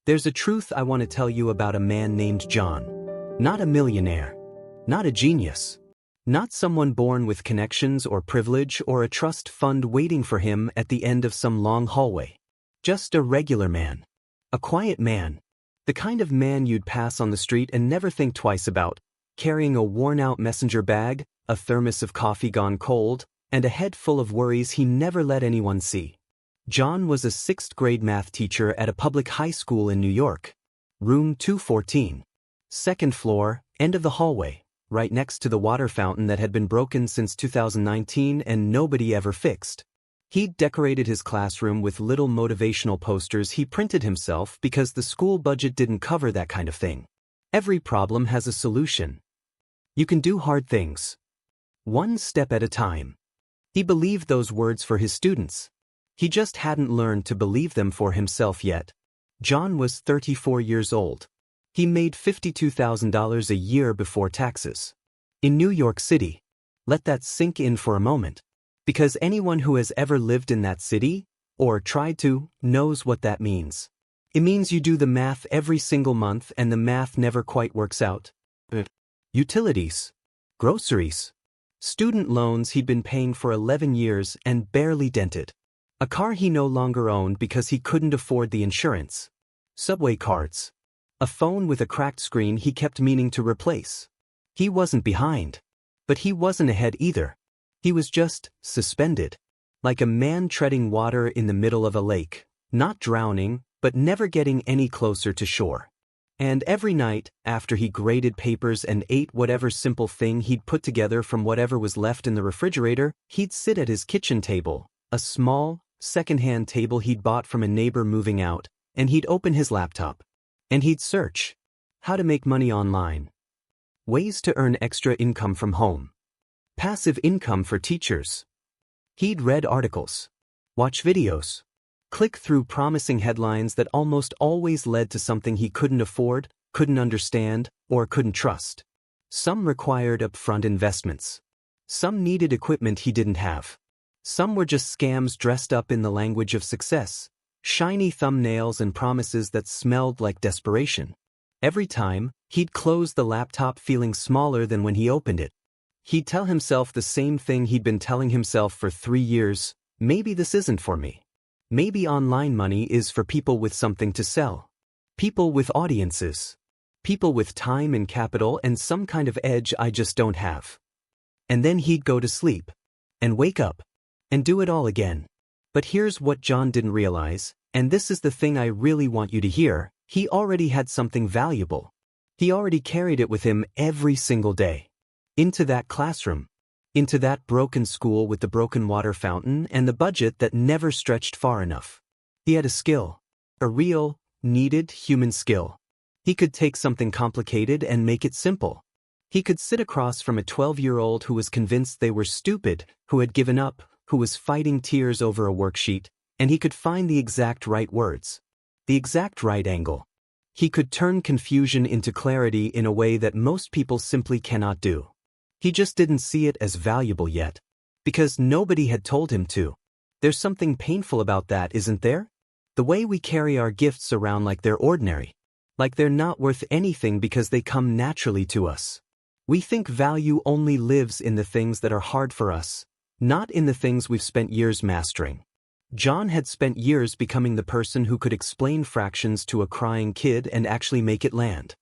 There's a truth I want to tell you about a man named John. Not a millionaire. Not a genius. Not someone born with connections or privilege or a trust fund waiting for him at the end of some long hallway. Just a regular man. A quiet man. The kind of man you'd pass on the street and never think twice about, carrying a worn-out messenger bag, a thermos of coffee gone cold, and a head full of worries he never let anyone see. John was a 6th-grade math teacher at a public high school in New York. Room 214. Second floor, end of the hallway, right next to the water fountain that had been broken since 2019 and nobody ever fixed. He'd decorated his classroom with little motivational posters he printed himself because the school budget didn't cover that kind of thing. Every problem has a solution. You can do hard things. One step at a time. He believed those words for his students. He just hadn't learned to believe them for himself yet. John was 34 years old. He made $52,000 a year before taxes. In New York City. Let that sink in for a moment. Because anyone who has ever lived in that city, or tried to, knows what that means. It means you do the math every single month and the math never quite works out. Utilities. Groceries. Student loans he'd been paying for 11 years and barely dented. A car he no longer owned because he couldn't afford the insurance. Subway cards. A phone with a cracked screen he kept meaning to replace. He wasn't behind. But he wasn't ahead either. He was just suspended. Like a man treading water in the middle of a lake, not drowning, but never getting any closer to shore. And every night, after he graded papers and ate whatever simple thing he'd put together from whatever was left in the refrigerator, he'd sit at his kitchen table, a small, second-hand table he'd bought from a neighbor moving out, and he'd open his laptop. And he'd search. How to make money online. Ways to earn extra income from home. Passive income for teachers. He'd read articles. Watch videos. Click through promising headlines that almost always led to something he couldn't afford, couldn't understand, or couldn't trust. Some required upfront investments. Some needed equipment he didn't have. Some were just scams dressed up in the language of success, shiny thumbnails and promises that smelled like desperation. Every time, he'd close the laptop feeling smaller than when he opened it. He'd tell himself the same thing he'd been telling himself for 3 years, maybe this isn't for me. Maybe online money is for people with something to sell. People with audiences. People with time and capital and some kind of edge I just don't have. And then he'd go to sleep. And wake up. And do it all again. But here's what John didn't realize, and this is the thing I really want you to hear, he already had something valuable. He already carried it with him every single day. Into that classroom. Into that broken school with the broken water fountain and the budget that never stretched far enough. He had a skill. A real, needed human skill. He could take something complicated and make it simple. He could sit across from a 12-year-old who was convinced they were stupid, who had given up, who was fighting tears over a worksheet, and he could find the exact right words. The exact right angle. He could turn confusion into clarity in a way that most people simply cannot do. He just didn't see it as valuable yet. Because nobody had told him to. There's something painful about that, isn't there? The way we carry our gifts around like they're ordinary. Like they're not worth anything because they come naturally to us. We think value only lives in the things that are hard for us, not in the things we've spent years mastering. John had spent years becoming the person who could explain fractions to a crying kid and actually make it land.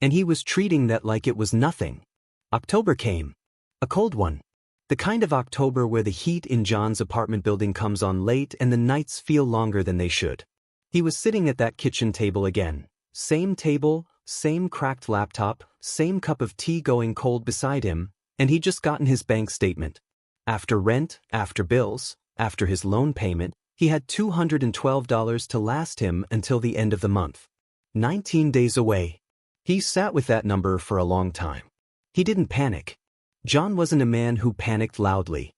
And he was treating that like it was nothing. October came. A cold one. The kind of October where the heat in John's apartment building comes on late and the nights feel longer than they should. He was sitting at that kitchen table again. Same table, same cracked laptop, same cup of tea going cold beside him, and he'd just gotten his bank statement. After rent, after bills, after his loan payment, he had $212 to last him until the end of the month. 19 days away. He sat with that number for a long time. He didn't panic. John wasn't a man who panicked loudly.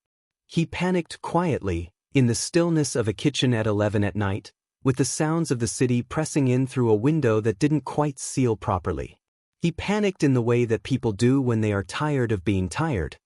He panicked quietly, in the stillness of a kitchen at 11 at night, with the sounds of the city pressing in through a window that didn't quite seal properly. He panicked in the way that people do when they are tired of being tired.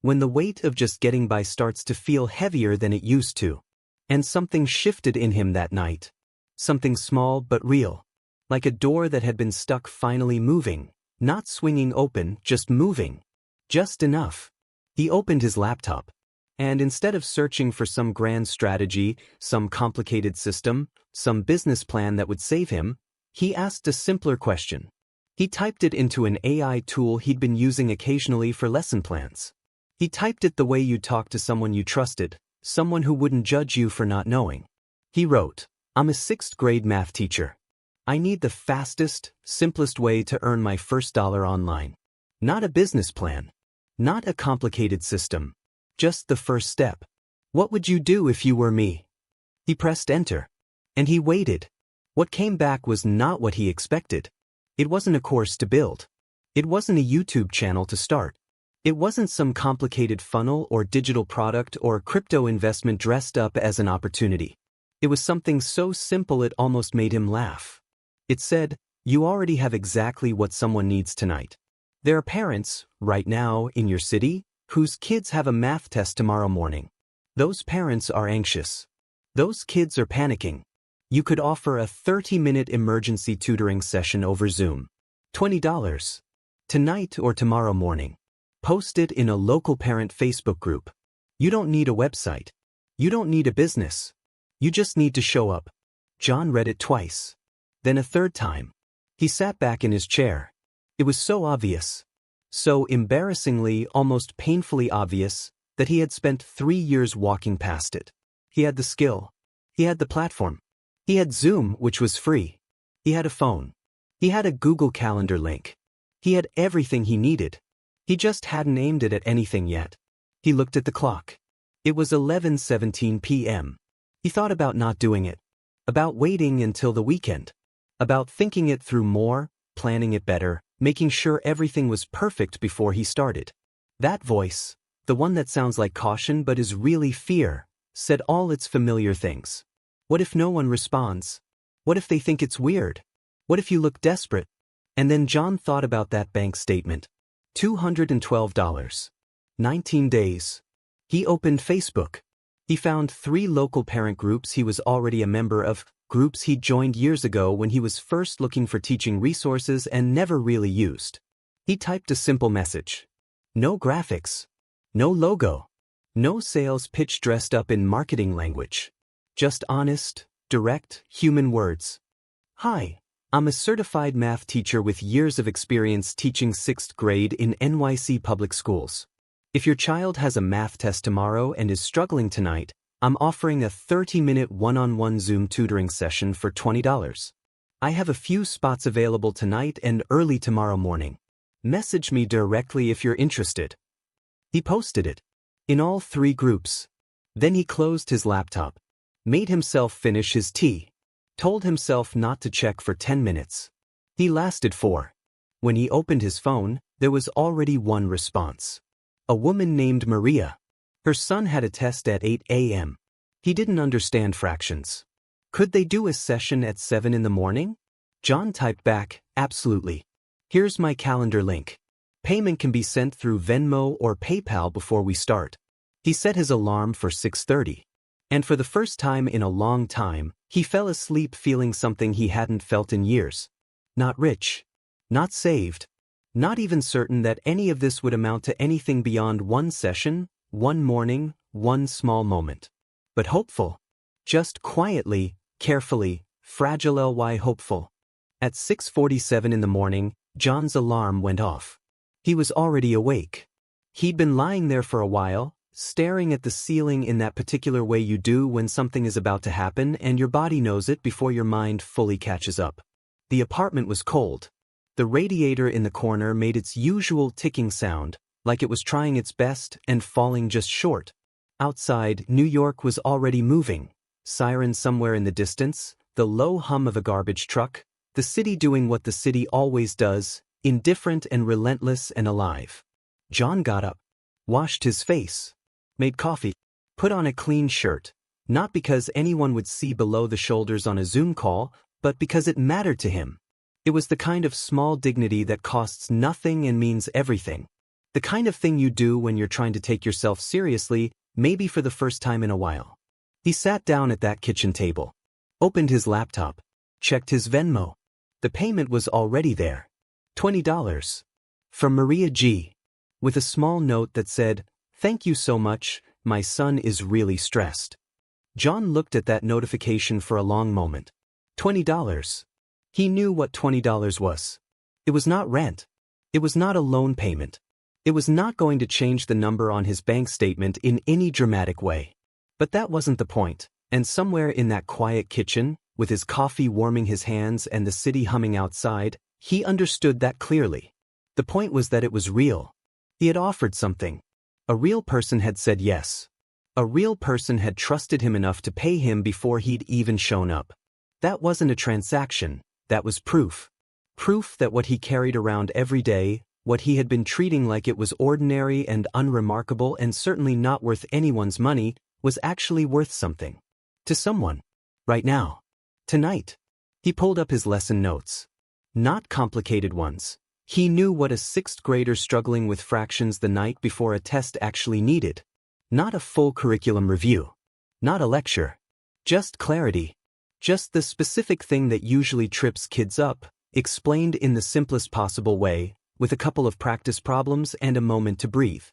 When the weight of just getting by starts to feel heavier than it used to. And something shifted in him that night. Something small but real. like a door that had been stuck finally moving, not swinging open, just moving. Just enough. He opened his laptop. And instead of searching for some grand strategy, some complicated system, some business plan that would save him, he asked a simpler question. He typed it into an AI tool he'd been using occasionally for lesson plans. He typed it the way you'd talk to someone you trusted, someone who wouldn't judge you for not knowing. He wrote, "I'm a 6th grade math teacher. I need the fastest, simplest way to earn my first dollar online. Not a business plan. Not a complicated system. Just the first step. What would you do if you were me?" He pressed enter. And he waited. What came back was not what he expected. It wasn't a course to build. It wasn't a YouTube channel to start. It wasn't some complicated funnel or digital product or crypto investment dressed up as an opportunity. It was something so simple it almost made him laugh. It said, "You already have exactly what someone needs tonight. There are parents, right now, in your city, whose kids have a math test tomorrow morning. Those parents are anxious. Those kids are panicking. You could offer a 30-minute emergency tutoring session over Zoom. $20. Tonight or tomorrow morning. Post it in a local parent Facebook group. You don't need a website. You don't need a business. You just need to show up." John read it twice. Then a third time. He sat back in his chair. It was so obvious. So embarrassingly, almost painfully obvious, that he had spent 3 years walking past it. He had the skill. He had the platform. He had Zoom, which was free. He had a phone. He had a Google Calendar link. He had everything he needed. He just hadn't aimed it at anything yet. He looked at the clock. It was 11:17 p.m. He thought about not doing it. About waiting until the weekend. About thinking it through more, planning it better, making sure everything was perfect before he started. That voice, the one that sounds like caution but is really fear, said all its familiar things. What if no one responds? What if they think it's weird? What if you look desperate? And then John thought about that bank statement. $212. 19 days. He opened Facebook. He found 3 local parent groups he was already a member of, groups he'd joined years ago when he was first looking for teaching resources and never really used. He typed a simple message. No graphics. No logo. No sales pitch dressed up in marketing language. Just honest, direct, human words. "Hi, I'm a certified math teacher with years of experience teaching 6th grade in NYC public schools. If your child has a math test tomorrow and is struggling tonight, I'm offering a 30-minute one-on-one Zoom tutoring session for $20. I have a few spots available tonight and early tomorrow morning. Message me directly if you're interested." He posted it. In all 3 groups. Then he closed his laptop. Made himself finish his tea. Told himself not to check for 10 minutes. He lasted 4. When he opened his phone, there was already one response. A woman named Maria. Her son had a test at 8 a.m. He didn't understand fractions. Could they do a session at 7 in the morning? John typed back, "Absolutely. Here's my calendar link. Payment can be sent through Venmo or PayPal before we start." He set his alarm for 6:30. And for the first time in a long time, he fell asleep feeling something he hadn't felt in years. Not rich. Not saved. Not even certain that any of this would amount to anything beyond one session, one morning, one small moment. But hopeful. Just quietly, carefully, fragile hopeful. At 6:47 in the morning, John's alarm went off. He was already awake. He'd been lying there for a while, staring at the ceiling in that particular way you do when something is about to happen and your body knows it before your mind fully catches up. The apartment was cold. The radiator in the corner made its usual ticking sound, like it was trying its best and falling just short. Outside, New York was already moving. Sirens somewhere in the distance, the low hum of a garbage truck, the city doing what the city always does, indifferent and relentless and alive. John got up, washed his face, made coffee, put on a clean shirt, not because anyone would see below the shoulders on a Zoom call, but because it mattered to him. It was the kind of small dignity that costs nothing and means everything. The kind of thing you do when you're trying to take yourself seriously, maybe for the first time in a while. He sat down at that kitchen table, opened his laptop, checked his Venmo. The payment was already there. $20. From Maria G. With a small note that said, "Thank you so much, my son is really stressed." John looked at that notification for a long moment. $20. He knew what $20 was. It was not rent. It was not a loan payment. It was not going to change the number on his bank statement in any dramatic way. But that wasn't the point, and somewhere in that quiet kitchen, with his coffee warming his hands and the city humming outside, he understood that clearly. The point was that it was real. He had offered something. A real person had said yes. A real person had trusted him enough to pay him before he'd even shown up. That wasn't a transaction, that was proof. Proof that what he carried around every day, what he had been treating like it was ordinary and unremarkable and certainly not worth anyone's money, was actually worth something. To someone. Right now. Tonight. He pulled up his lesson notes. Not complicated ones. He knew what a sixth grader struggling with fractions the night before a test actually needed. Not a full curriculum review. Not a lecture. Just clarity. Just the specific thing that usually trips kids up, explained in the simplest possible way, with a couple of practice problems and a moment to breathe.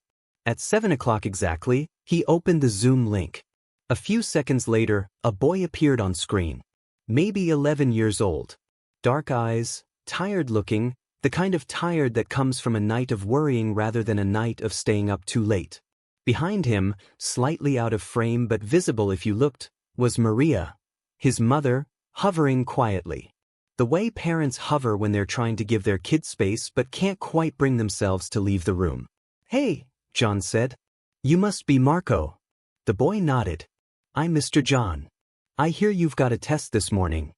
At 7 o'clock exactly, he opened the Zoom link. A few seconds later, a boy appeared on screen. Maybe 11 years old. Dark eyes, tired looking, the kind of tired that comes from a night of worrying rather than a night of staying up too late. Behind him, slightly out of frame but visible if you looked, was Maria, his mother, hovering quietly. The way parents hover when they're trying to give their kids space but can't quite bring themselves to leave the room. "Hey," John said. "You must be Marco." The boy nodded. "I'm Mr. John. I hear you've got a test this morning."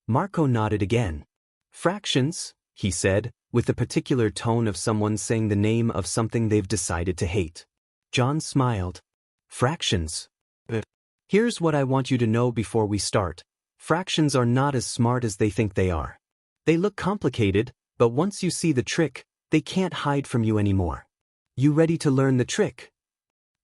Marco nodded again. "Fractions," he said, with the particular tone of someone saying the name of something they've decided to hate. John smiled. "Fractions. Here's what I want you to know before we start. Fractions are not as smart as they think they are. They look complicated, but once you see the trick, they can't hide from you anymore. You ready to learn the trick?"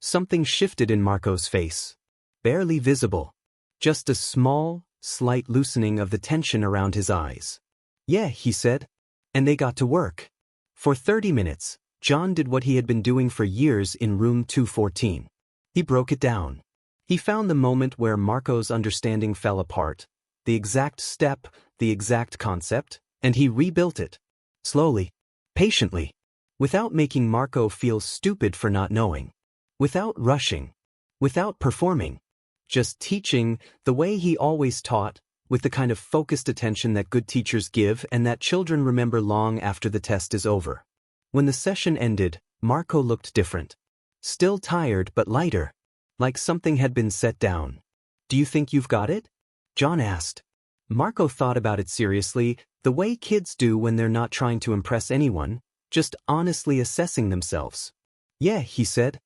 Something shifted in Marco's face. Barely visible. Just a small, slight loosening of the tension around his eyes. "Yeah," he said. And they got to work. For 30 minutes, John did what he had been doing for years in room 214. He broke it down. He found the moment where Marco's understanding fell apart, the exact step, the exact concept, and he rebuilt it. Slowly, patiently, without making Marco feel stupid for not knowing. Without rushing. Without performing. Just teaching the way he always taught, with the kind of focused attention that good teachers give and that children remember long after the test is over. When the session ended, Marco looked different. Still tired but lighter. Like something had been set down. "Do you think you've got it?" John asked. Marco thought about it seriously, the way kids do when they're not trying to impress anyone, just honestly assessing themselves. "Yeah," he said.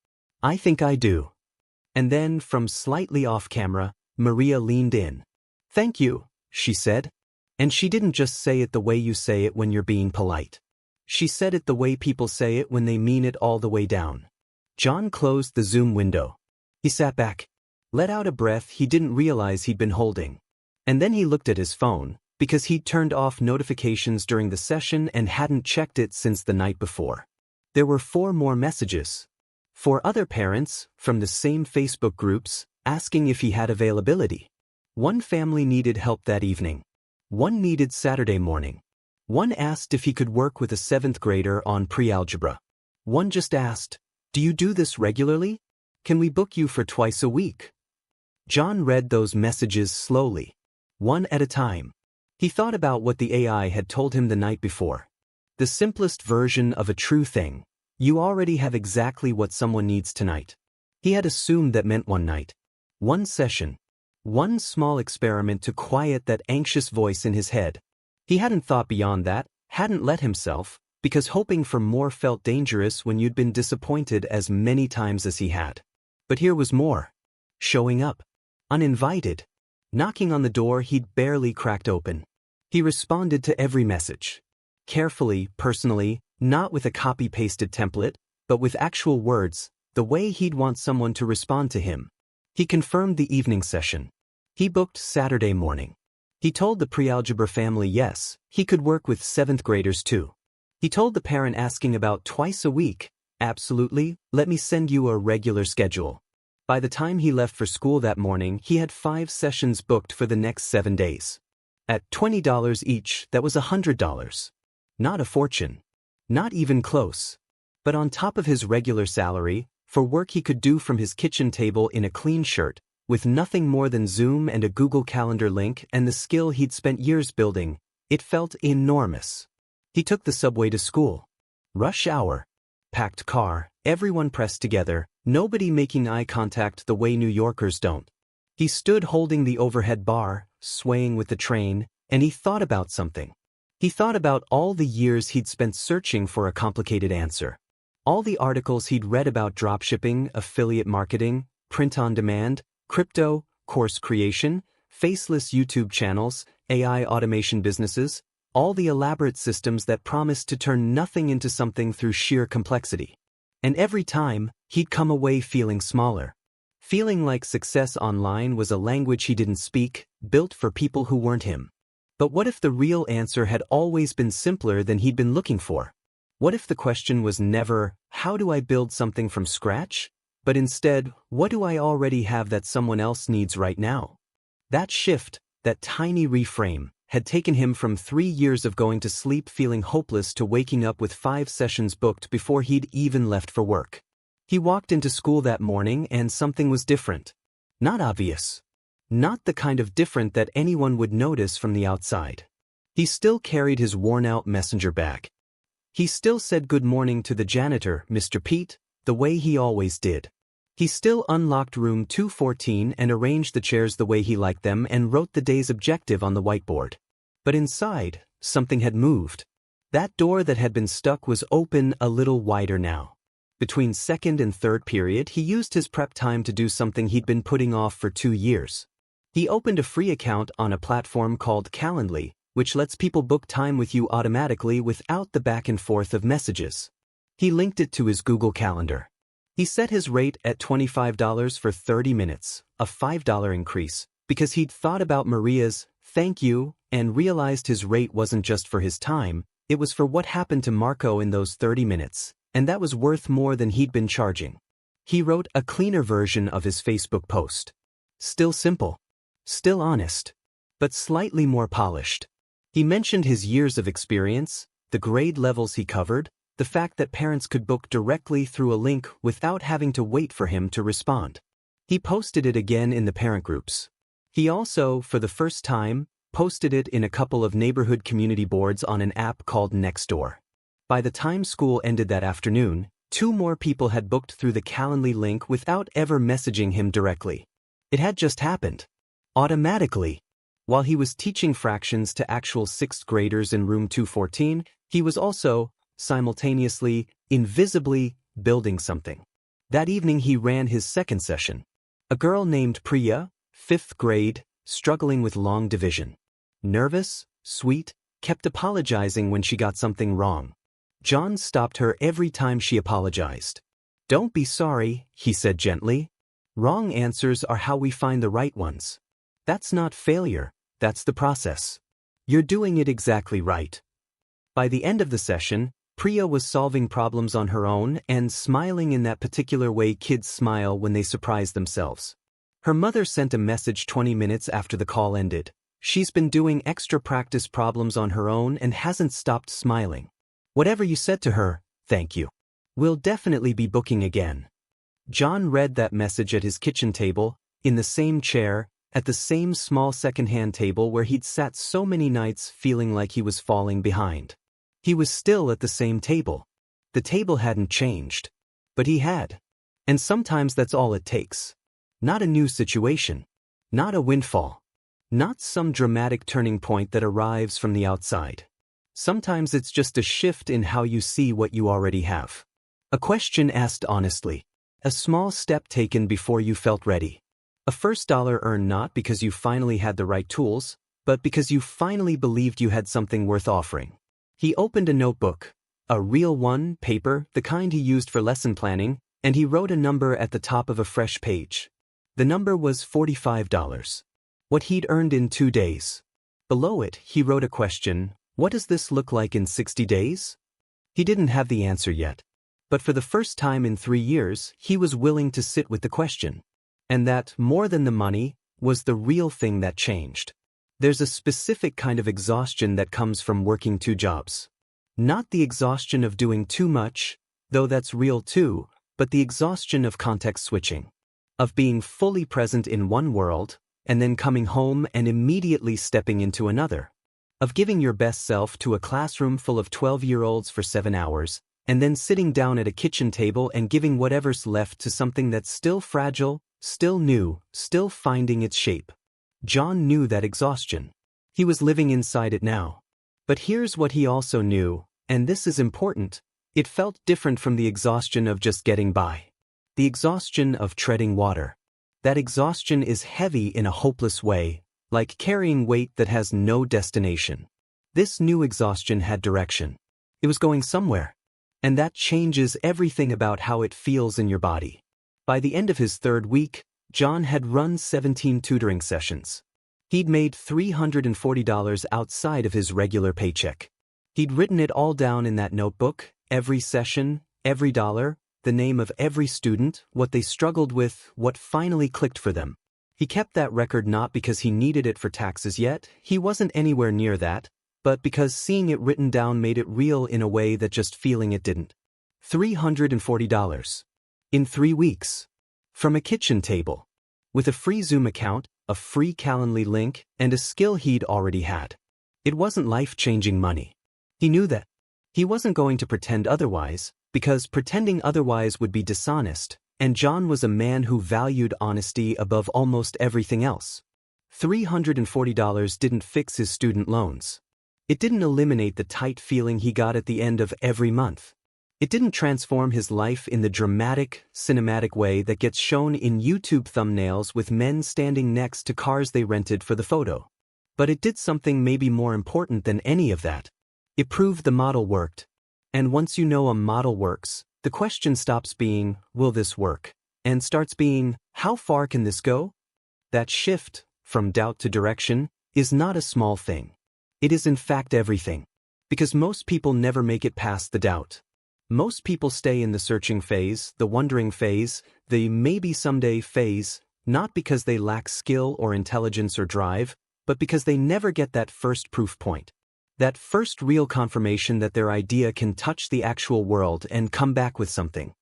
"I think I do." And then, from slightly off camera, Maria leaned in. "Thank you," she said. And she didn't just say it the way you say it when you're being polite. She said it the way people say it when they mean it all the way down. John closed the Zoom window. He sat back, let out a breath he didn't realize he'd been holding. And then he looked at his phone, because he'd turned off notifications during the session and hadn't checked it since the night before. There were 4 more messages. 4 other parents, from the same Facebook groups, asking if he had availability. 1 family needed help that evening. 1 needed Saturday morning. 1 asked if he could work with a 7th grader on pre-algebra. 1 just asked, "Do you do this regularly? Can we book you for twice a week?" John read those messages slowly, one at a time. He thought about what the AI had told him the night before. The simplest version of a true thing. You already have exactly what someone needs tonight. He had assumed that meant 1 night. 1 session. 1 small experiment to quiet that anxious voice in his head. He hadn't thought beyond that, hadn't let himself, because hoping for more felt dangerous when you'd been disappointed as many times as he had. But here was more. Showing up. Uninvited. Knocking on the door he'd barely cracked open. He responded to every message. Carefully, personally, not with a copy-pasted template, but with actual words, the way he'd want someone to respond to him. He confirmed the evening session. He booked Saturday morning. He told the pre-algebra family yes, he could work with 7th graders too. He told the parent asking about twice a week, absolutely, let me send you a regular schedule. By the time he left for school that morning, he had 5 sessions booked for the next 7 days. At $20 each, that was $100. Not a fortune. Not even close. But on top of his regular salary, for work he could do from his kitchen table in a clean shirt, with nothing more than Zoom and a Google Calendar link and the skill he'd spent years building, it felt enormous. He took the subway to school. Rush hour. Packed car, everyone pressed together, nobody making eye contact the way New Yorkers don't. He stood holding the overhead bar, swaying with the train, and he thought about something. He thought about all the years he'd spent searching for a complicated answer. All the articles he'd read about dropshipping, affiliate marketing, print on demand, crypto, course creation, faceless YouTube channels, AI automation businesses, all the elaborate systems that promised to turn nothing into something through sheer complexity. And every time, he'd come away feeling smaller. Feeling like success online was a language he didn't speak, built for people who weren't him. But what if the real answer had always been simpler than he'd been looking for? What if the question was never, how do I build something from scratch? But instead, what do I already have that someone else needs right now? That shift, that tiny reframe, had taken him from 3 years of going to sleep feeling hopeless to waking up with 5 sessions booked before he'd even left for work. He walked into school that morning and something was different. Not obvious. Not the kind of different that anyone would notice from the outside. He still carried his worn-out messenger bag. He still said good morning to the janitor, Mr. Pete, the way he always did. He still unlocked room 214 and arranged the chairs the way he liked them and wrote the day's objective on the whiteboard. But inside, something had moved. That door that had been stuck was open a little wider now. Between 2nd and 3rd period, he used his prep time to do something he'd been putting off for 2 years. He opened a free account on a platform called Calendly, which lets people book time with you automatically without the back and forth of messages. He linked it to his Google Calendar. He set his rate at $25 for 30 minutes, a $5 increase, because he'd thought about Maria's thank you and realized his rate wasn't just for his time, it was for what happened to Marco in those 30 minutes, and that was worth more than he'd been charging. He wrote a cleaner version of his Facebook post. Still simple. Still honest. But slightly more polished. He mentioned his years of experience, the grade levels he covered, the fact that parents could book directly through a link without having to wait for him to respond. He posted it again in the parent groups. He also, for the first time, posted it in a couple of neighborhood community boards on an app called Nextdoor. By the time school ended that afternoon, 2 more people had booked through the Calendly link without ever messaging him directly. It had just happened. Automatically. While he was teaching fractions to actual 6th graders in room 214, he was also, simultaneously, invisibly, building something. That evening he ran his 2nd session. A girl named Priya, 5th grade, struggling with long division. Nervous, sweet, kept apologizing when she got something wrong. John stopped her every time she apologized. Don't be sorry, he said gently. Wrong answers are how we find the right ones. That's not failure, that's the process. You're doing it exactly right. By the end of the session, Priya was solving problems on her own and smiling in that particular way kids smile when they surprise themselves. Her mother sent a message 20 minutes after the call ended. She's been doing extra practice problems on her own and hasn't stopped smiling. Whatever you said to her, thank you. We'll definitely be booking again. John read that message at his kitchen table, in the same chair, at the same small second-hand table where he'd sat so many nights feeling like he was falling behind. He was still at the same table. The table hadn't changed. But he had. And sometimes that's all it takes. Not a new situation. Not a windfall. Not some dramatic turning point that arrives from the outside. Sometimes it's just a shift in how you see what you already have. A question asked honestly. A small step taken before you felt ready. A first dollar earned not because you finally had the right tools, but because you finally believed you had something worth offering. He opened a notebook, a real one, paper, the kind he used for lesson planning, and he wrote a number at the top of a fresh page. The number was $45. What he'd earned in 2 days. Below it, he wrote a question: what does this look like in 60 days? He didn't have the answer yet. But for the first time in 3 years, he was willing to sit with the question. And that, more than the money, was the real thing that changed. There's a specific kind of exhaustion that comes from working 2 jobs. Not the exhaustion of doing too much, though that's real too, but the exhaustion of context switching. Of being fully present in one world, and then coming home and immediately stepping into another. Of giving your best self to a classroom full of 12-year-olds for 7 hours, and then sitting down at a kitchen table and giving whatever's left to something that's still fragile, still new, still finding its shape. John knew that exhaustion. He was living inside it now. But here's what he also knew, and this is important: it felt different from the exhaustion of just getting by. The exhaustion of treading water. That exhaustion is heavy in a hopeless way, like carrying weight that has no destination. This new exhaustion had direction. It was going somewhere. And that changes everything about how it feels in your body. By the end of his 3rd week, John had run 17 tutoring sessions. He'd made $340 outside of his regular paycheck. He'd written it all down in that notebook: every session, every dollar, the name of every student, what they struggled with, what finally clicked for them. He kept that record not because he needed it for taxes yet, he wasn't anywhere near that, but because seeing it written down made it real in a way that just feeling it didn't. $340. In 3 weeks. From a kitchen table. With a free Zoom account, a free Calendly link, and a skill he'd already had. It wasn't life-changing money. He knew that. He wasn't going to pretend otherwise, because pretending otherwise would be dishonest, and John was a man who valued honesty above almost everything else. $340 didn't fix his student loans. It didn't eliminate the tight feeling he got at the end of every month. It didn't transform his life in the dramatic, cinematic way that gets shown in YouTube thumbnails with men standing next to cars they rented for the photo. But it did something maybe more important than any of that. It proved the model worked. And once you know a model works, the question stops being, will this work? And starts being, how far can this go? That shift, from doubt to direction, is not a small thing. It is in fact everything. Because most people never make it past the doubt. Most people stay in the searching phase, the wondering phase, the maybe someday phase, not because they lack skill or intelligence or drive, but because they never get that first proof point. That first real confirmation that their idea can touch the actual world and come back with something.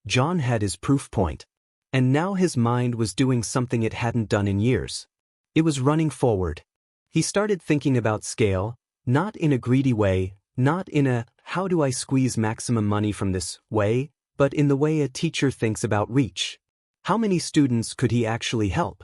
John had his proof point. And now his mind was doing something it hadn't done in years. It was running forward. He started thinking about scale, not in a greedy way, not in a, how do I squeeze maximum money from this way, but in the way a teacher thinks about reach. How many students could he actually help?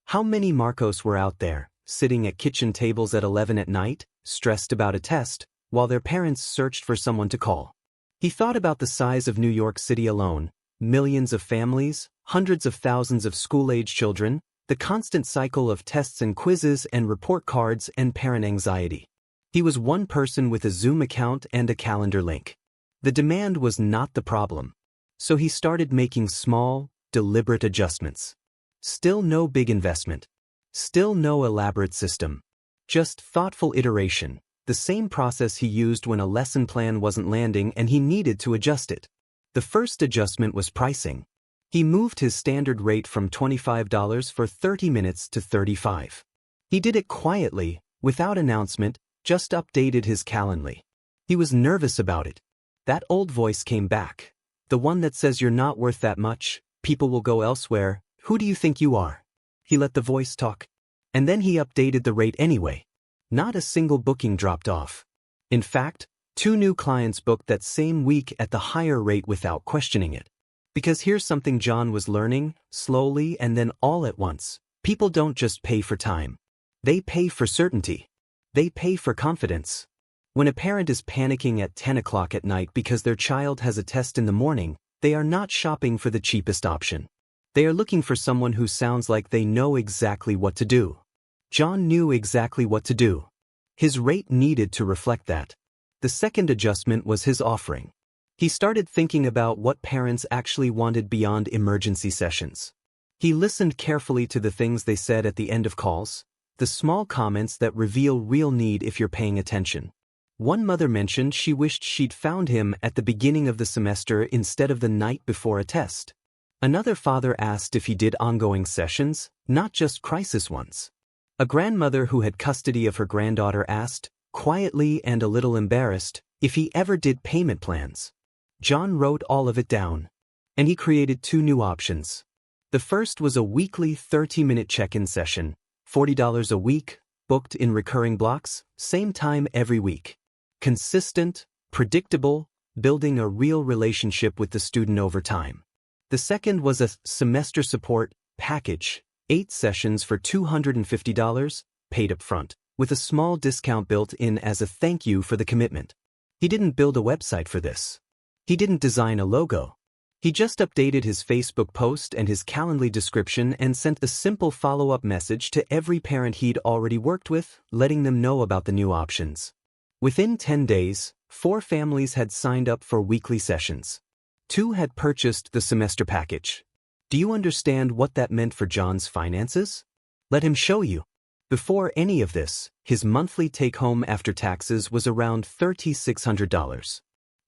How many Marcos were out there, sitting at kitchen tables at 11 at night, stressed about a test, while their parents searched for someone to call? He thought about the size of New York City alone, millions of families, hundreds of thousands of school-age children, the constant cycle of tests and quizzes and report cards and parent anxiety. He was one person with a Zoom account and a calendar link. The demand was not the problem. So he started making small, deliberate adjustments. Still no big investment. Still no elaborate system. Just thoughtful iteration, the same process he used when a lesson plan wasn't landing and he needed to adjust it. The first adjustment was pricing. He moved his standard rate from $25 for 30 minutes to $35. He did it quietly, without announcement, just updated his Calendly. He was nervous about it. That old voice came back. The one that says you're not worth that much, people will go elsewhere, who do you think you are? He let the voice talk. And then he updated the rate anyway. Not a single booking dropped off. In fact, 2 new clients booked that same week at the higher rate without questioning it. Because here's something John was learning, slowly and then all at once. People don't just pay for time. They pay for certainty. They pay for confidence. When a parent is panicking at 10 o'clock at night because their child has a test in the morning, they are not shopping for the cheapest option. They are looking for someone who sounds like they know exactly what to do. John knew exactly what to do. His rate needed to reflect that. The second adjustment was his offering. He started thinking about what parents actually wanted beyond emergency sessions. He listened carefully to the things they said at the end of calls. The small comments that reveal real need if you're paying attention. One mother mentioned she wished she'd found him at the beginning of the semester instead of the night before a test. Another father asked if he did ongoing sessions, not just crisis ones. A grandmother who had custody of her granddaughter asked, quietly and a little embarrassed, if he ever did payment plans. John wrote all of it down. And he created 2 new options. The first was a weekly 30-minute check-in session, $40 a week, booked in recurring blocks, same time every week. Consistent, predictable, building a real relationship with the student over time. The second was a semester support package, 8 sessions for $250, paid up front, with a small discount built in as a thank you for the commitment. He didn't build a website for this. He didn't design a logo. He just updated his Facebook post and his Calendly description and sent a simple follow-up message to every parent he'd already worked with, letting them know about the new options. Within 10 days, 4 families had signed up for weekly sessions. 2 had purchased the semester package. Do you understand what that meant for John's finances? Let him show you. Before any of this, his monthly take-home after taxes was around $3,600.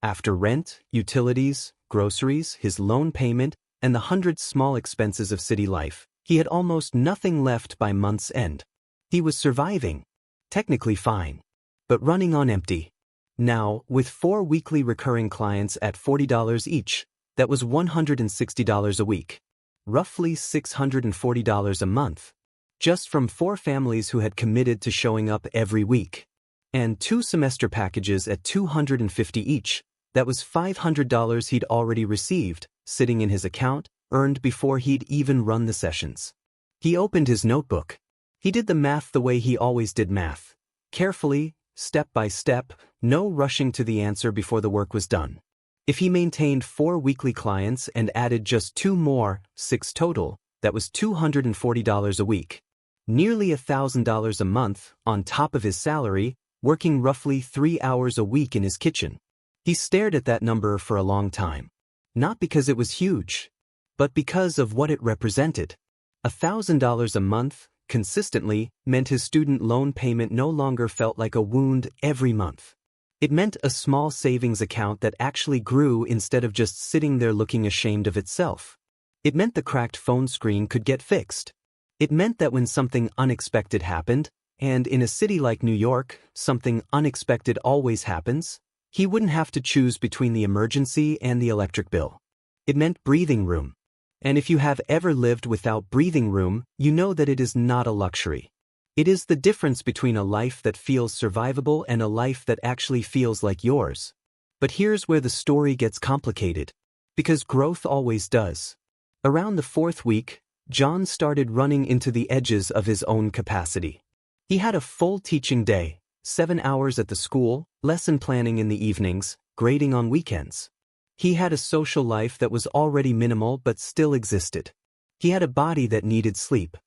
After rent, utilities, groceries, his loan payment, and the hundred small expenses of city life, he had almost nothing left by month's end. He was surviving. Technically fine. But running on empty. Now, with 4 weekly recurring clients at $40 each, that was $160 a week. Roughly $640 a month. Just from 4 families who had committed to showing up every week. And 2 semester packages at $250 each. That was $500 he'd already received, sitting in his account, earned before he'd even run the sessions. He opened his notebook. He did the math the way he always did math. Carefully, step by step, no rushing to the answer before the work was done. If he maintained 4 weekly clients and added just 2 more, 6 total, that was $240 a week. Nearly $1,000 a month, on top of his salary, working roughly 3 hours a week in his kitchen. He stared at that number for a long time. Not because it was huge, but because of what it represented. $1,000 a month, consistently, meant his student loan payment no longer felt like a wound every month. It meant a small savings account that actually grew instead of just sitting there looking ashamed of itself. It meant the cracked phone screen could get fixed. It meant that when something unexpected happened, and in a city like New York, something unexpected always happens, he wouldn't have to choose between the emergency and the electric bill. It meant breathing room. And if you have ever lived without breathing room, you know that it is not a luxury. It is the difference between a life that feels survivable and a life that actually feels like yours. But here's where the story gets complicated. Because growth always does. Around the 4th week, John started running into the edges of his own capacity. He had a full teaching day, 7 hours at the school, lesson planning in the evenings, grading on weekends. He had a social life that was already minimal but still existed. He had a body that needed sleep.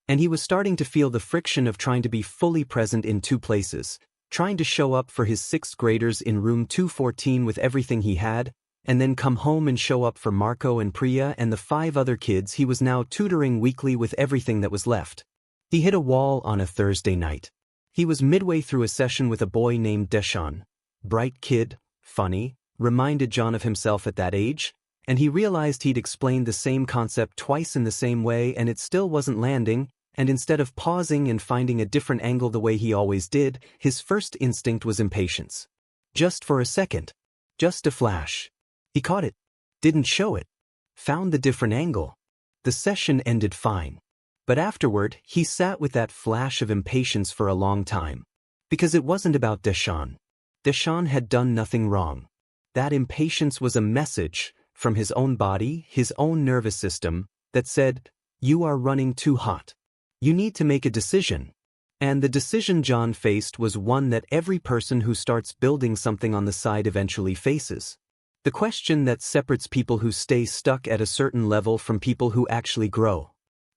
And he was starting to feel the friction of trying to be fully present in 2 places, trying to show up for his 6th graders in room 214 with everything he had, and then come home and show up for Marco and Priya and the 5 other kids he was now tutoring weekly with everything that was left. He hit a wall on a Thursday night. He was midway through a session with a boy named Deshaun. Bright kid, funny, reminded John of himself at that age, and he realized he'd explained the same concept twice in the same way and it still wasn't landing, and instead of pausing and finding a different angle the way he always did, his first instinct was impatience. Just for a second. Just a flash. He caught it. Didn't show it. Found the different angle. The session ended fine. But afterward, he sat with that flash of impatience for a long time. Because it wasn't about Deshaun. Deshaun had done nothing wrong. That impatience was a message from his own body, his own nervous system, that said, "You are running too hot. You need to make a decision." And the decision John faced was one that every person who starts building something on the side eventually faces. The question that separates people who stay stuck at a certain level from people who actually grow.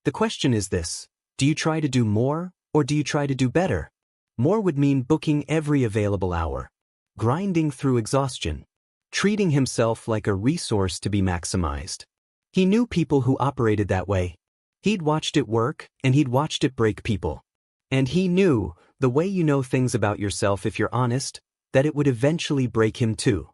The question is this: do you try to do more, or do you try to do better? More would mean booking every available hour. Grinding through exhaustion. Treating himself like a resource to be maximized. He knew people who operated that way. He'd watched it work, and he'd watched it break people. And he knew, the way you know things about yourself if you're honest, that it would eventually break him too.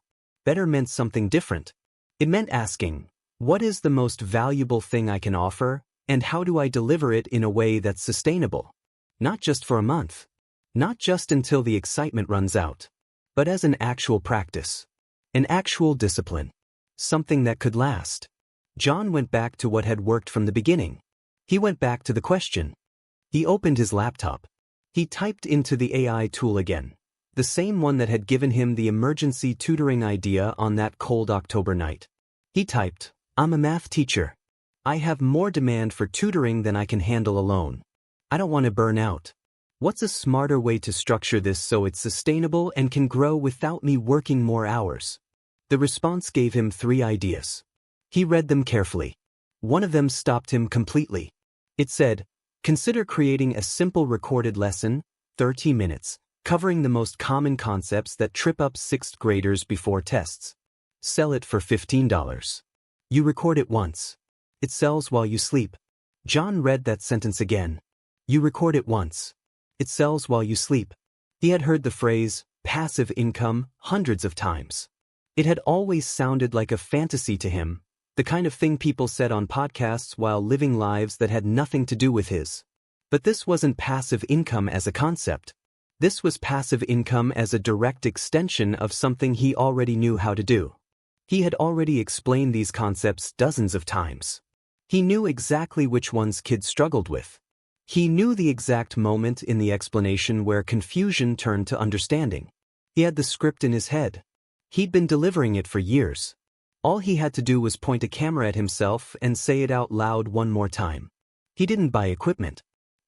Better meant something different. It meant asking, what is the most valuable thing I can offer, and how do I deliver it in a way that's sustainable? Not just for a month. Not just until the excitement runs out. But as an actual practice. An actual discipline. Something that could last. John went back to what had worked from the beginning. He went back to the question. He opened his laptop. He typed into the AI tool again. The same one that had given him the emergency tutoring idea on that cold October night. He typed, I'm a math teacher. I have more demand for tutoring than I can handle alone. I don't want to burn out. What's a smarter way to structure this so it's sustainable and can grow without me working more hours? The response gave him 3 ideas. He read them carefully. One of them stopped him completely. It said, consider creating a simple recorded lesson, 30 minutes, covering the most common concepts that trip up 6th graders before tests. Sell it for $15. You record it once. It sells while you sleep. John read that sentence again. You record it once. It sells while you sleep. He had heard the phrase, passive income, hundreds of times. It had always sounded like a fantasy to him, the kind of thing people said on podcasts while living lives that had nothing to do with his. But this wasn't passive income as a concept. This was passive income as a direct extension of something he already knew how to do. He had already explained these concepts dozens of times. He knew exactly which ones kids struggled with. He knew the exact moment in the explanation where confusion turned to understanding. He had the script in his head. He'd been delivering it for years. All he had to do was point a camera at himself and say it out loud one more time. He didn't buy equipment.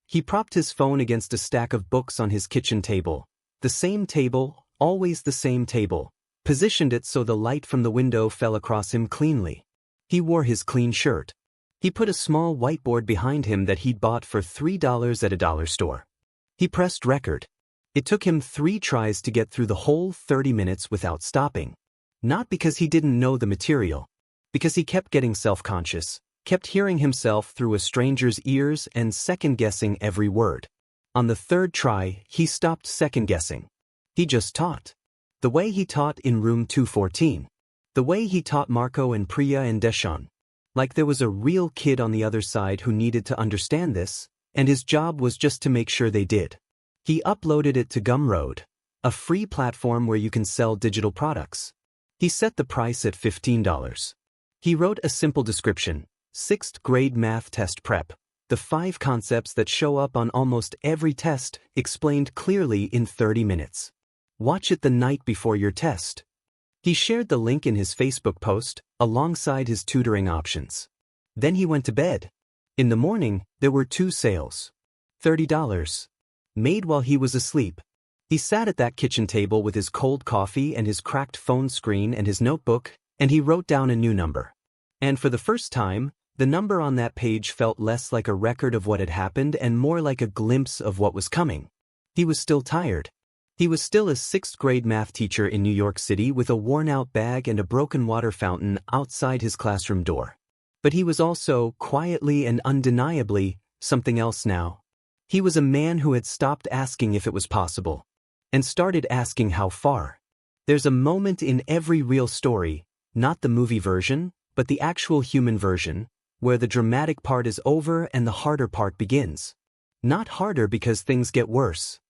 He propped his phone against a stack of books on his kitchen table. The same table, always the same table. Positioned it so the light from the window fell across him cleanly. He wore his clean shirt. He put a small whiteboard behind him that he'd bought for $3 at a dollar store. He pressed record. It took him 3 tries to get through the whole 30 minutes without stopping. Not because he didn't know the material. Because he kept getting self-conscious, kept hearing himself through a stranger's ears and second-guessing every word. On the 3rd try, he stopped second-guessing. He just taught. The way he taught in room 214. The way he taught Marco and Priya and Deshaun. Like there was a real kid on the other side who needed to understand this, and his job was just to make sure they did. He uploaded it to Gumroad, a free platform where you can sell digital products. He set the price at $15. He wrote a simple description, 6th grade math test prep, the 5 concepts that show up on almost every test, explained clearly in 30 minutes. Watch it the night before your test. He shared the link in his Facebook post, alongside his tutoring options. Then he went to bed. In the morning, there were 2 sales. $30. Made while he was asleep. He sat at that kitchen table with his cold coffee and his cracked phone screen and his notebook, and he wrote down a new number. And for the first time, the number on that page felt less like a record of what had happened and more like a glimpse of what was coming. He was still tired. He was still a 6th grade math teacher in New York City with a worn-out bag and a broken water fountain outside his classroom door. But he was also, quietly and undeniably, something else now. He was a man who had stopped asking if it was possible, and started asking how far. There's a moment in every real story, not the movie version, but the actual human version, where the dramatic part is over and the harder part begins. Not harder because things get worse.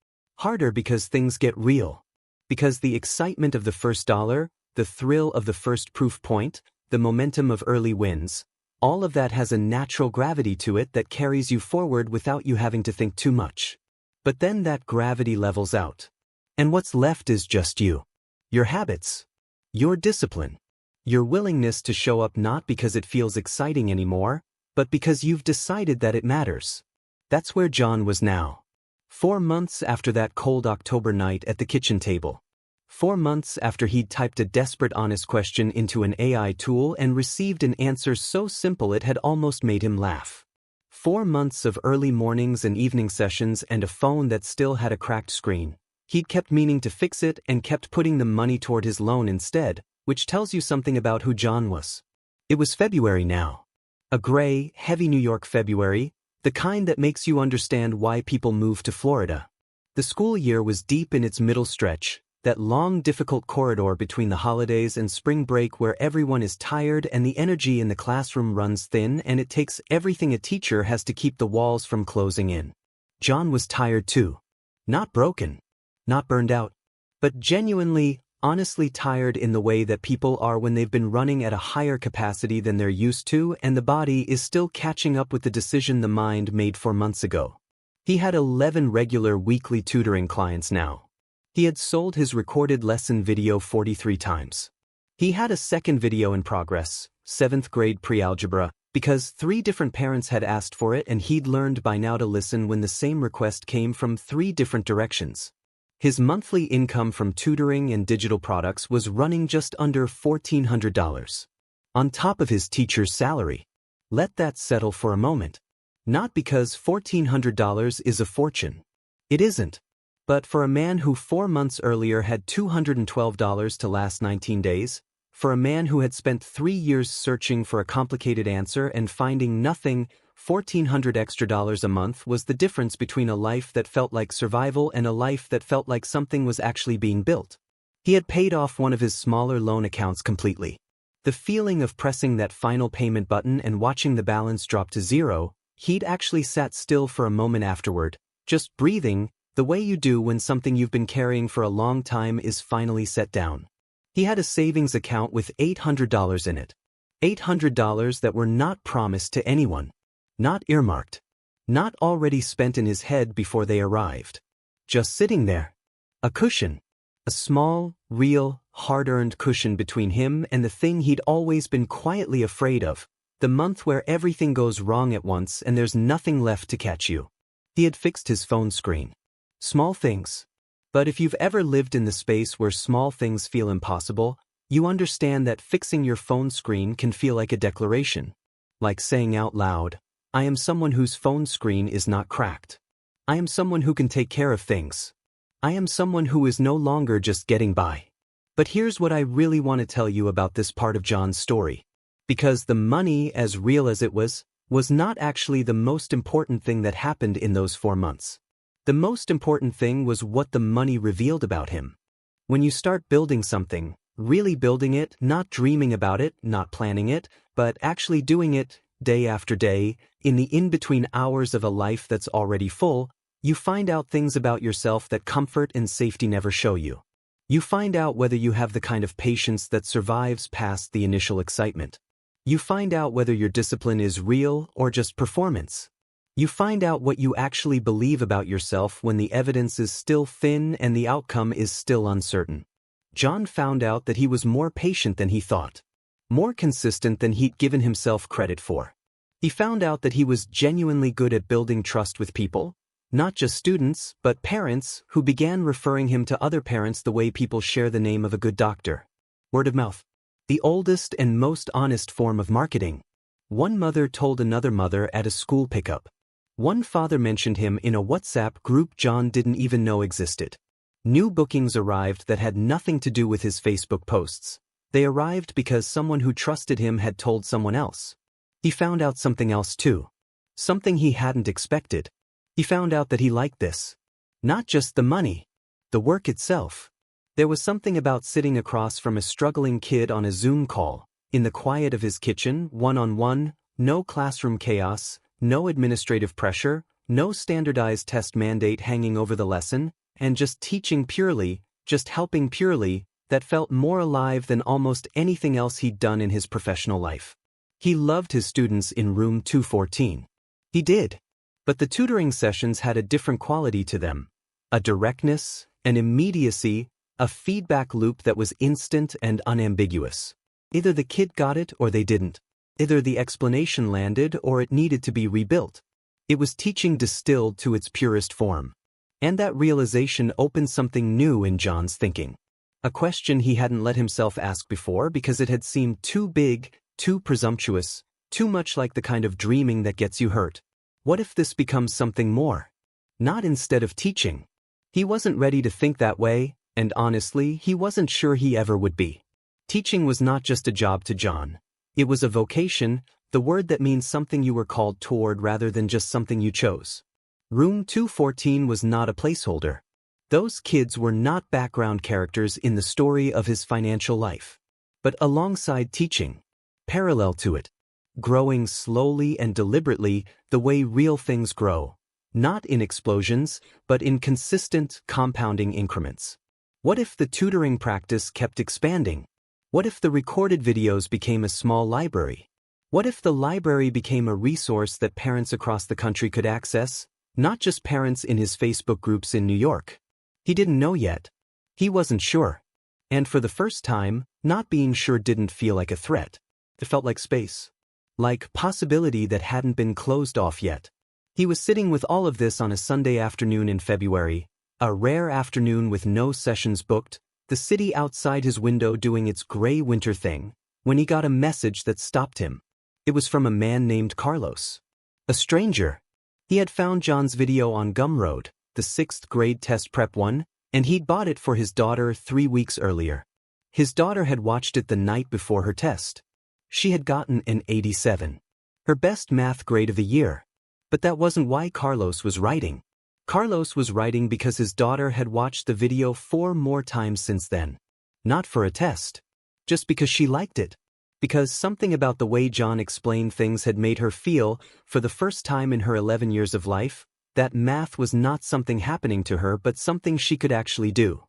Harder because things get real. Because the excitement of the first dollar, the thrill of the first proof point, the momentum of early wins, all of that has a natural gravity to it that carries you forward without you having to think too much. But then that gravity levels out. And what's left is just you. Your habits. Your discipline. Your willingness to show up not because it feels exciting anymore, but because you've decided that it matters. That's where John was now. 4 months after that cold October night at the kitchen table. 4 months after he'd typed a desperate honest question into an AI tool and received an answer so simple it had almost made him laugh. 4 months of early mornings and evening sessions and a phone that still had a cracked screen. He'd kept meaning to fix it and kept putting the money toward his loan instead, which tells you something about who John was. It was February now. A gray, heavy New York February. The kind that makes you understand why people move to Florida. The school year was deep in its middle stretch, that long difficult corridor between the holidays and spring break where everyone is tired and the energy in the classroom runs thin and it takes everything a teacher has to keep the walls from closing in. John was tired too. Not broken. Not burned out. But genuinely, honestly tired in the way that people are when they've been running at a higher capacity than they're used to and the body is still catching up with the decision the mind made 4 months ago. He had 11 regular weekly tutoring clients now. He had sold his recorded lesson video 43 times. He had a second video in progress, 7th grade pre-algebra, because 3 different parents had asked for it and he'd learned by now to listen when the same request came from 3 different directions. His monthly income from tutoring and digital products was running just under $1,400. On top of his teacher's salary. Let that settle for a moment. Not because $1,400 is a fortune. It isn't. But for a man who 4 months earlier had $212 to last 19 days, for a man who had spent 3 years searching for a complicated answer and finding nothing, $1,400 extra a month was the difference between a life that felt like survival and a life that felt like something was actually being built. He had paid off one of his smaller loan accounts completely. The feeling of pressing that final payment button and watching the balance drop to zero, he'd actually sat still for a moment afterward, just breathing, the way you do when something you've been carrying for a long time is finally set down. He had a savings account with $800 in it. $800 that were not promised to anyone. Not earmarked. Not already spent in his head before they arrived. Just sitting there. A cushion. A small, real, hard-earned cushion between him and the thing he'd always been quietly afraid of. The month where everything goes wrong at once and there's nothing left to catch you. He had fixed his phone screen. Small things. But if you've ever lived in the space where small things feel impossible, you understand that fixing your phone screen can feel like a declaration. Like saying out loud, I am someone whose phone screen is not cracked. I am someone who can take care of things. I am someone who is no longer just getting by. But here's what I really want to tell you about this part of John's story. Because the money, as real as it was not actually the most important thing that happened in those 4 months. The most important thing was what the money revealed about him. When you start building something, really building it, not dreaming about it, not planning it, but actually doing it, day after day, in the in-between hours of a life that's already full, you find out things about yourself that comfort and safety never show you. You find out whether you have the kind of patience that survives past the initial excitement. You find out whether your discipline is real or just performance. You find out what you actually believe about yourself when the evidence is still thin and the outcome is still uncertain. John found out that he was more patient than he thought. More consistent than he'd given himself credit for. He found out that he was genuinely good at building trust with people, not just students, but parents who began referring him to other parents the way people share the name of a good doctor. Word of mouth. The oldest and most honest form of marketing. One mother told another mother at a school pickup. One father mentioned him in a WhatsApp group John didn't even know existed. New bookings arrived that had nothing to do with his Facebook posts. They arrived because someone who trusted him had told someone else. He found out something else too. Something he hadn't expected. He found out that he liked this. Not just the money. The work itself. There was something about sitting across from a struggling kid on a Zoom call, in the quiet of his kitchen, one-on-one, no classroom chaos, no administrative pressure, no standardized test mandate hanging over the lesson, and just teaching purely, just helping purely, that felt more alive than almost anything else he'd done in his professional life. He loved his students in room 214. He did. But the tutoring sessions had a different quality to them. A directness, an immediacy, a feedback loop that was instant and unambiguous. Either the kid got it or they didn't. Either the explanation landed or it needed to be rebuilt. It was teaching distilled to its purest form. And that realization opened something new in John's thinking. A question he hadn't let himself ask before because it had seemed too big, too presumptuous, too much like the kind of dreaming that gets you hurt. What if this becomes something more? Not instead of teaching. He wasn't ready to think that way, and honestly, he wasn't sure he ever would be. Teaching was not just a job to John. It was a vocation, The word that means something you were called toward rather than just something you chose. Room 214 was not a placeholder. Those kids were not background characters in the story of his financial life. But alongside teaching, parallel to it, growing slowly and deliberately the way real things grow, not in explosions, but in consistent, compounding increments. What if the tutoring practice kept expanding? What if the recorded videos became a small library? What if the library became a resource that parents across the country could access, not just parents in his Facebook groups in New York? He didn't know yet. He wasn't sure. And for the first time, not being sure didn't feel like a threat. It felt like space. Like possibility that hadn't been closed off yet. He was sitting with all of this on a Sunday afternoon in February, a rare afternoon with no sessions booked, the city outside his window doing its gray winter thing, when he got a message that stopped him. It was from a man named Carlos. A stranger. He had found John's video on Gumroad, the 6th grade test prep one, and he'd bought it for his daughter 3 weeks earlier. His daughter had watched it the night before her test. She had gotten an 87. Her best math grade of the year. But that wasn't why Carlos was writing. Carlos was writing because his daughter had watched the video 4 more times since then. Not for a test. Just because she liked it. Because something about the way John explained things had made her feel, for the first time in her 11 years of life, that math was not something happening to her but something she could actually do.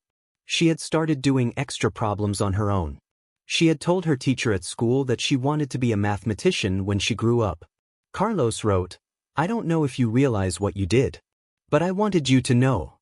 She had started doing extra problems on her own. She had told her teacher at school that she wanted to be a mathematician when she grew up. Carlos wrote, "I don't know if you realize what you did. But I wanted you to know."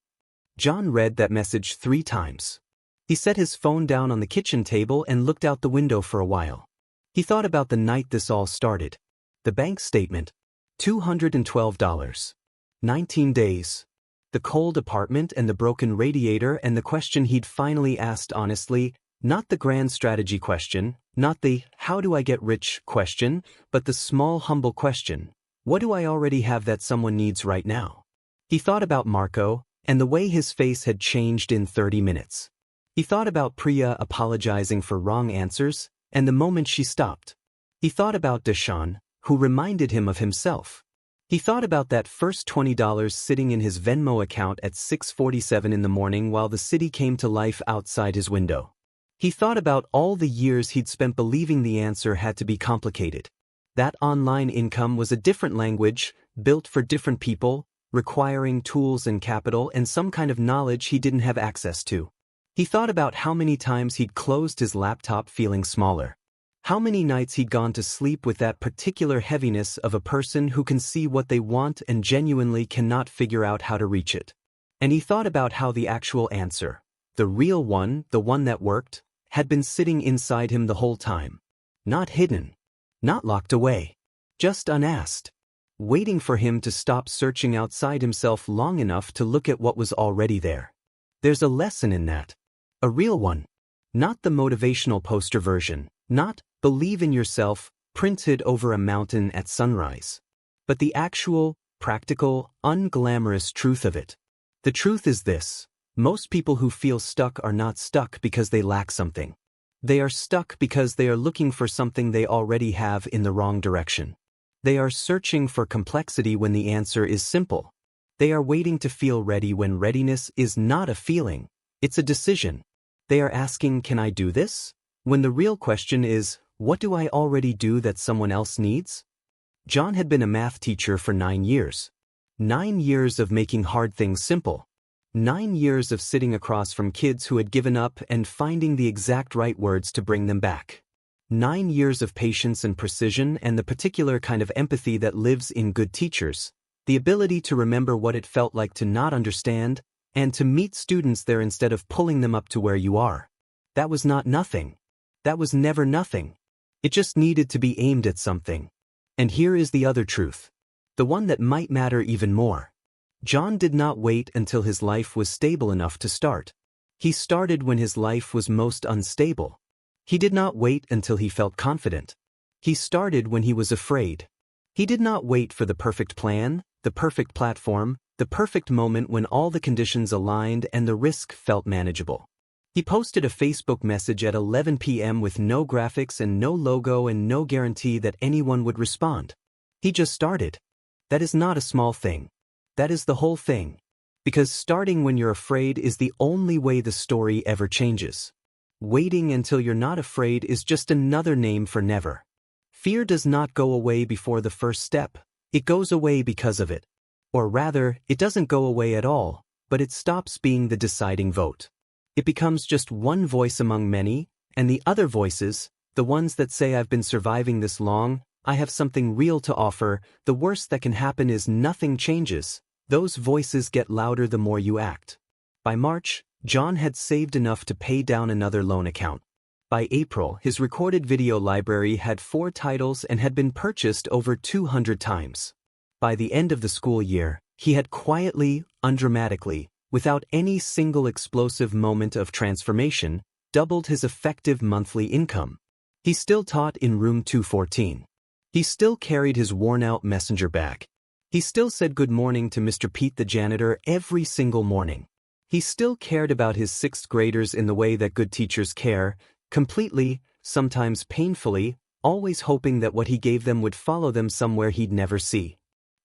John read that message 3 times. He set his phone down on the kitchen table and looked out the window for a while. He thought about the night this all started. The bank statement. $212. 19 days. The cold apartment and the broken radiator and the question he'd finally asked honestly, not the grand strategy question, not the "how do I get rich" question, but the small humble question. What do I already have that someone needs right now? He thought about Marco, and the way his face had changed in 30 minutes. He thought about Priya apologizing for wrong answers, and the moment she stopped. He thought about Deshaun, who reminded him of himself. He thought about that first $20 sitting in his Venmo account at 6:47 in the morning while the city came to life outside his window. He thought about all the years he'd spent believing the answer had to be complicated. That online income was a different language, built for different people, requiring tools and capital and some kind of knowledge he didn't have access to. He thought about how many times he'd closed his laptop feeling smaller. How many nights he'd gone to sleep with that particular heaviness of a person who can see what they want and genuinely cannot figure out how to reach it. And he thought about how the actual answer, the real one, the one that worked, had been sitting inside him the whole time. Not hidden. Not locked away. Just unasked. Waiting for him to stop searching outside himself long enough to look at what was already there. There's a lesson in that. A real one. Not the motivational poster version. Not "believe in yourself" printed over a mountain at sunrise. But the actual, practical, unglamorous truth of it. The truth is this. Most people who feel stuck are not stuck because they lack something. They are stuck because they are looking for something they already have in the wrong direction. They are searching for complexity when the answer is simple. They are waiting to feel ready when readiness is not a feeling, it's a decision. They are asking, "Can I do this?" when the real question is, "What do I already do that someone else needs?" John had been a math teacher for 9 years. 9 years of making hard things simple. 9 years of sitting across from kids who had given up and finding the exact right words to bring them back. 9 years of patience and precision and the particular kind of empathy that lives in good teachers, the ability to remember what it felt like to not understand, and to meet students there instead of pulling them up to where you are. That was not nothing. That was never nothing. It just needed to be aimed at something. And here is the other truth. The one that might matter even more. John did not wait until his life was stable enough to start. He started when his life was most unstable. He did not wait until he felt confident. He started when he was afraid. He did not wait for the perfect plan, the perfect platform, the perfect moment when all the conditions aligned and the risk felt manageable. He posted a Facebook message at 11 p.m. with no graphics and no logo and no guarantee that anyone would respond. He just started. That is not a small thing. That is the whole thing. Because starting when you're afraid is the only way the story ever changes. Waiting until you're not afraid is just another name for never. Fear does not go away before the first step. It goes away because of it. Or rather, it doesn't go away at all, but it stops being the deciding vote. It becomes just one voice among many, and the other voices, the ones that say I've been surviving this long, I have something real to offer, the worst that can happen is nothing changes. Those voices get louder the more you act. By March, John had saved enough to pay down another loan account. By April, his recorded video library had 4 titles and had been purchased over 200 times. By the end of the school year, he had quietly, undramatically, without any single explosive moment of transformation, doubled his effective monthly income. He still taught in room 214. He still carried his worn-out messenger bag. He still said good morning to Mr. Pete the janitor every single morning. He still cared about his 6th graders in the way that good teachers care, completely, sometimes painfully, always hoping that what he gave them would follow them somewhere he'd never see.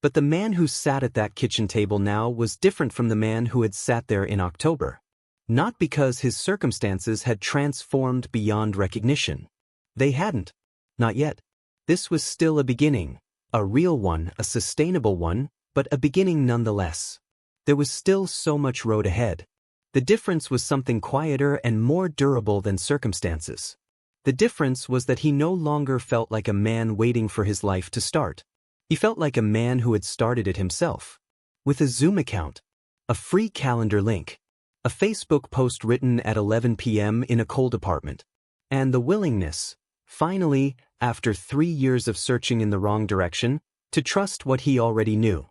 But the man who sat at that kitchen table now was different from the man who had sat there in October. Not because his circumstances had transformed beyond recognition. They hadn't. Not yet. This was still a beginning. A real one, a sustainable one, but a beginning nonetheless. There was still so much road ahead. The difference was something quieter and more durable than circumstances. The difference was that he no longer felt like a man waiting for his life to start. He felt like a man who had started it himself. With a Zoom account, a free calendar link, a Facebook post written at 11 p.m. in a cold apartment, and the willingness, finally, after 3 years of searching in the wrong direction, to trust what he already knew.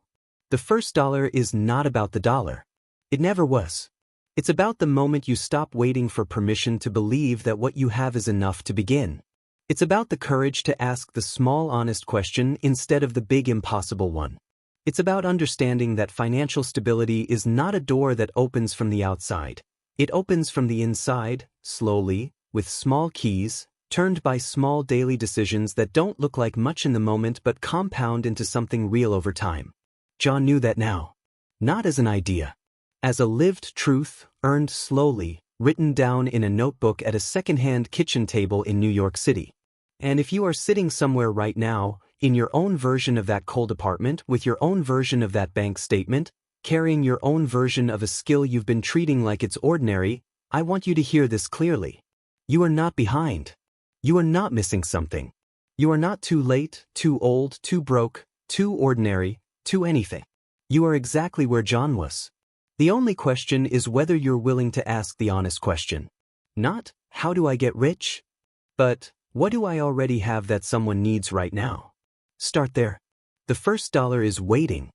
The first dollar is not about the dollar. It never was. It's about the moment you stop waiting for permission to believe that what you have is enough to begin. It's about the courage to ask the small honest question instead of the big impossible one. It's about understanding that financial stability is not a door that opens from the outside. It opens from the inside, slowly, with small keys, turned by small daily decisions that don't look like much in the moment but compound into something real over time. John knew that now. Not as an idea. As a lived truth, earned slowly, written down in a notebook at a second-hand kitchen table in New York City. And if you are sitting somewhere right now, in your own version of that cold apartment, with your own version of that bank statement, carrying your own version of a skill you've been treating like it's ordinary, I want you to hear this clearly. You are not behind. You are not missing something. You are not too late, too old, too broke, too ordinary, too anything. You are exactly where John was. The only question is whether you're willing to ask the honest question. Not, how do I get rich? But, what do I already have that someone needs right now? Start there. The first dollar is waiting.